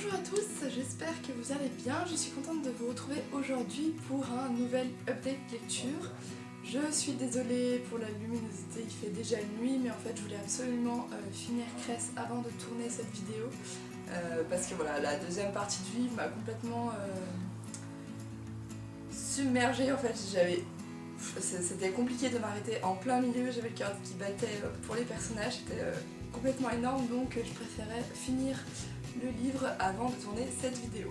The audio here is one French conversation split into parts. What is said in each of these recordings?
Bonjour à tous, j'espère que vous allez bien. Je suis contente de vous retrouver aujourd'hui pour un nouvel update lecture. Je suis désolée pour la luminosité, il fait déjà nuit, mais en fait je voulais absolument finir Cress avant de tourner cette vidéo. Parce que voilà, la deuxième partie du livre m'a complètement submergée. En fait, c'était compliqué de m'arrêter en plein milieu, j'avais le cœur qui battait pour les personnages, c'était complètement énorme, donc je préférais finir le livre avant de tourner cette vidéo.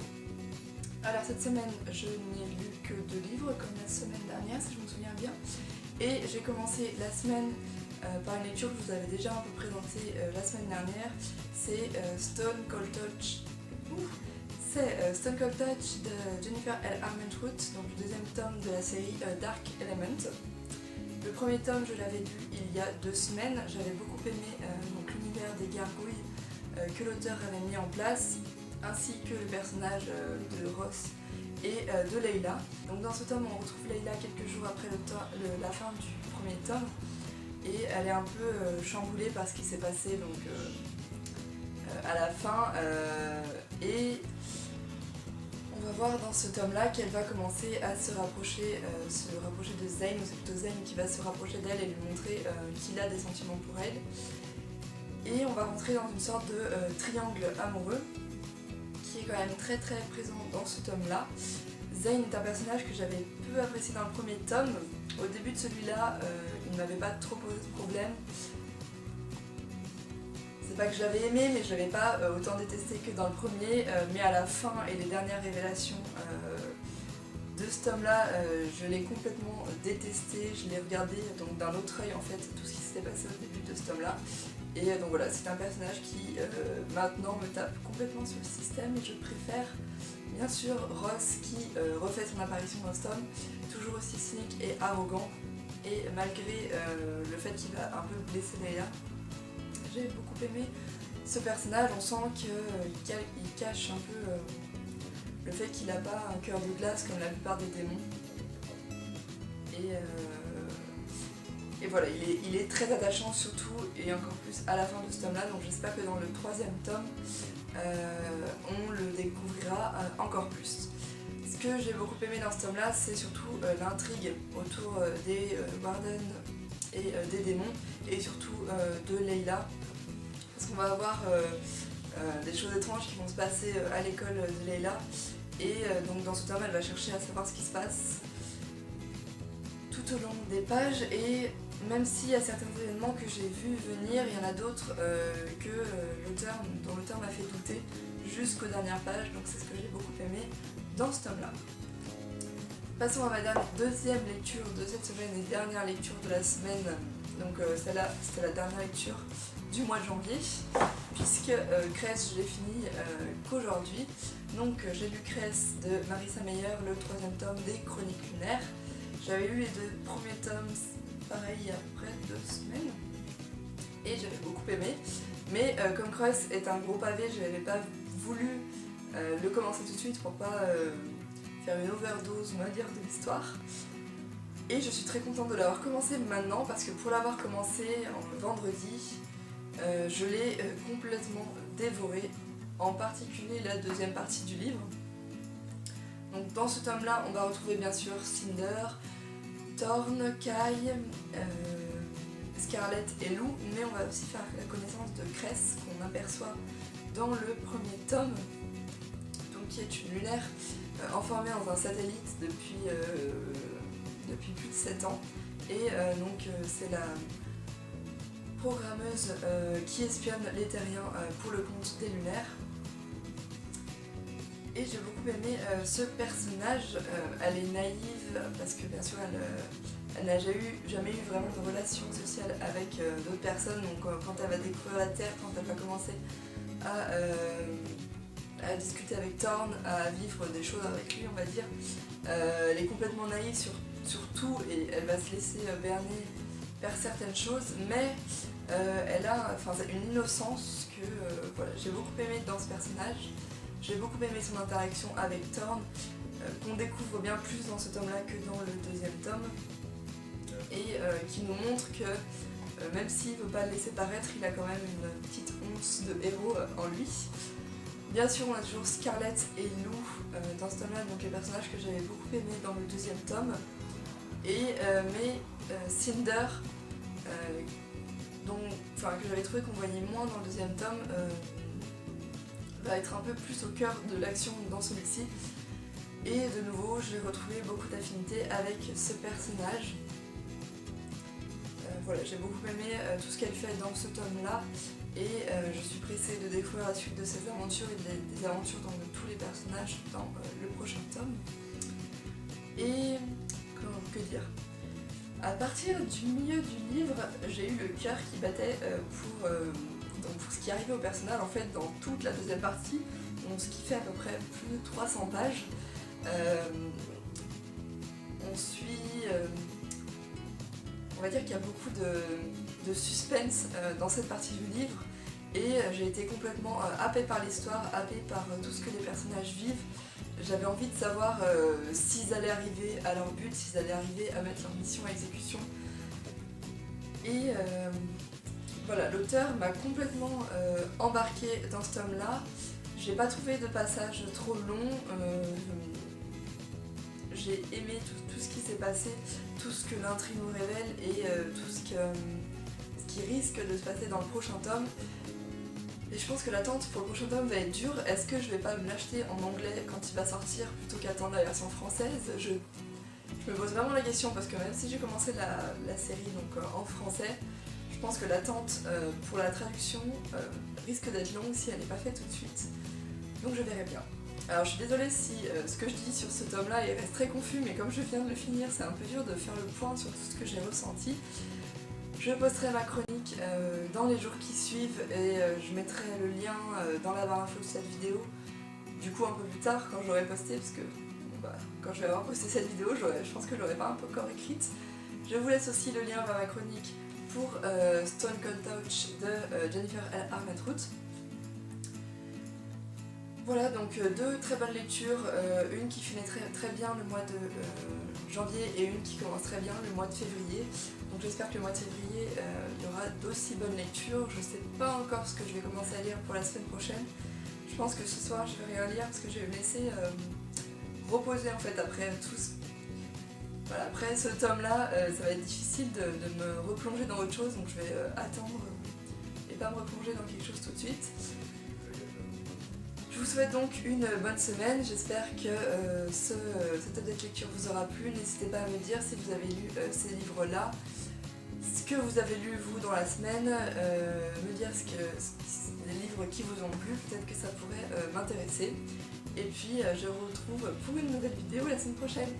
Alors cette semaine, je n'ai lu que 2 livres, comme la semaine dernière, si je me souviens bien. Et j'ai commencé la semaine par une lecture que je vous avais déjà un peu présentée la semaine dernière. C'est Stone Cold Touch. Stone Cold Touch de Jennifer L. Armentrout, donc le deuxième tome de la série Dark Element. Le premier tome, je l'avais lu il y a 2 semaines. J'avais beaucoup aimé l'univers des gargouilles que l'auteur avait mis en place, ainsi que le personnage de Ross et de Layla. Donc dans ce tome, on retrouve Layla quelques jours après la fin du premier tome, et elle est un peu chamboulée par ce qui s'est passé donc, à la fin, et on va voir dans ce tome-là qu'elle va commencer à se rapprocher de Zane, ou c'est plutôt Zane qui va se rapprocher d'elle et lui montrer qu'il a des sentiments pour elle. Et on va rentrer dans une sorte de triangle amoureux qui est quand même très très présent dans ce tome-là. Zane est un personnage que j'avais peu apprécié dans le premier tome. Au début de celui-là, il ne m'avait pas trop posé de problème. C'est pas que je l'avais aimé, mais je l'avais pas autant détesté que dans le premier. Mais à la fin et les dernières révélations de ce tome-là, je l'ai complètement détesté. Je l'ai regardé donc d'un autre œil en fait, tout ce qui s'était passé au début de ce tome-là. Et donc voilà, c'est un personnage qui maintenant me tape complètement sur le système, et je préfère bien sûr Ross qui refait son apparition dans ce tome, toujours aussi cynique et arrogant, et malgré le fait qu'il va un peu blesser Layla. J'ai beaucoup aimé ce personnage, on sent qu'il cache un peu le fait qu'il n'a pas un cœur de glace comme la plupart des démons. Et voilà, il est très attachant surtout, et encore plus à la fin de ce tome-là, donc j'espère que dans le 3e tome, on le découvrira encore plus. Ce que j'ai beaucoup aimé dans ce tome-là, c'est surtout l'intrigue autour des Warden et des démons, et surtout de Layla, parce qu'on va avoir des choses étranges qui vont se passer à l'école de Layla, et donc dans ce tome, elle va chercher à savoir ce qui se passe tout au long des pages, et même s'il y a certains événements que j'ai vu venir, il y en a d'autres dont l'auteur m'a fait douter jusqu'aux dernières pages, donc c'est ce que j'ai beaucoup aimé dans ce tome-là. Passons à ma deuxième lecture de cette semaine et dernière lecture de la semaine. Donc celle-là, c'était la dernière lecture du mois de janvier, puisque Cress, je l'ai fini qu'aujourd'hui. Donc j'ai lu Cress de Marissa Meyer, le 3e tome des Chroniques lunaires. J'avais lu les 2 premiers tomes, pareil, il y a à peu près 2 semaines, et j'avais beaucoup aimé. Mais comme Cress est un gros pavé, je n'avais pas voulu le commencer tout de suite pour pas faire une overdose, on va dire, de l'histoire. Et je suis très contente de l'avoir commencé maintenant, parce que pour l'avoir commencé en vendredi, je l'ai complètement dévoré, en particulier la 2e partie du livre. Donc dans ce tome-là, on va retrouver bien sûr Cinder, Thorn, Kai, Scarlett et Lou, mais on va aussi faire la connaissance de Cress, qu'on aperçoit dans le premier tome, donc qui est une lunaire enfermée dans un satellite depuis plus de 7 ans, et donc c'est la programmeuse qui espionne les terriens pour le compte des lunaires. Et j'ai beaucoup aimé ce personnage. Elle est naïve parce que bien sûr elle n'a jamais eu vraiment de relation sociale avec d'autres personnes, donc quand elle va découvrir la Terre, quand elle va commencer à discuter avec Thorn, à vivre des choses avec lui, on va dire, elle est complètement naïve sur tout, et elle va se laisser berner vers certaines choses, mais elle a une innocence que voilà, j'ai beaucoup aimé dans ce personnage. J'ai beaucoup aimé son interaction avec Thorn, qu'on découvre bien plus dans ce tome-là que dans le 2e tome, et qui nous montre que même s'il ne veut pas le laisser paraître, il a quand même une petite once de héros en lui. Bien sûr, on a toujours Scarlett et Lou dans ce tome-là, donc les personnages que j'avais beaucoup aimés dans le deuxième tome. Mais Cinder, que j'avais trouvé qu'on voyait moins dans le deuxième tome, va être un peu plus au cœur de l'action dans celui-ci. Et de nouveau, j'ai retrouvé beaucoup d'affinité avec ce personnage. Voilà, j'ai beaucoup aimé tout ce qu'elle fait dans ce tome-là. Et je suis pressée de découvrir la suite de ses aventures et des aventures de tous les personnages dans le prochain tome. Et que dire? À partir du milieu du livre, j'ai eu le cœur qui battait pour ce qui arrivait au personnage en fait dans toute la deuxième partie, donc ce qui fait à peu près plus de 300 pages. On suit, on va dire qu'il y a beaucoup de suspense dans cette partie du livre et j'ai été complètement happée par l'histoire, happée par tout ce que les personnages vivent. J'avais envie de savoir s'ils allaient arriver à leur but, s'ils allaient arriver à mettre leur mission à exécution. Et voilà, l'auteur m'a complètement embarquée dans ce tome-là. J'ai pas trouvé de passage trop long. J'ai aimé tout ce qui s'est passé, tout ce que l'intrigue nous révèle et tout ce qui risque de se passer dans le prochain tome. Et je pense que l'attente pour le prochain tome va être dure. Est-ce que je vais pas me l'acheter en anglais quand il va sortir plutôt qu'attendre la version française? Je me pose vraiment la question parce que même si j'ai commencé la série en français, je pense que l'attente pour la traduction risque d'être longue si elle n'est pas faite tout de suite. Donc je verrai bien. Alors je suis désolée si ce que je dis sur ce tome-là il reste très confus, mais comme je viens de le finir, c'est un peu dur de faire le point sur tout ce que j'ai ressenti. Je posterai ma chronique dans les jours qui suivent et je mettrai le lien dans la barre info de cette vidéo, du coup un peu plus tard quand j'aurai posté, parce que quand je vais avoir posté cette vidéo, je pense que je l'aurai pas un peu encore écrite. Je vous laisse aussi le lien vers ma chronique pour Stone Cold Touch de Jennifer L. Armentrout. Voilà, donc deux très bonnes lectures, une qui finit très bien le mois de janvier et une qui commence très bien le mois de février. Donc j'espère que le mois de février, il y aura d'aussi bonnes lectures. Je ne sais pas encore ce que je vais commencer à lire pour la semaine prochaine. Je pense que ce soir je vais rien lire parce que je vais me laisser reposer en fait après tout ce... Voilà, après ce tome-là, ça va être difficile de me replonger dans autre chose, donc je vais attendre et pas me replonger dans quelque chose tout de suite. Je vous souhaite donc une bonne semaine, j'espère que cette update lecture vous aura plu. N'hésitez pas à me dire si vous avez lu ces livres-là, ce que vous avez lu vous dans la semaine, me dire les livres qui vous ont plu, peut-être que ça pourrait m'intéresser. Et puis je vous retrouve pour une nouvelle vidéo la semaine prochaine.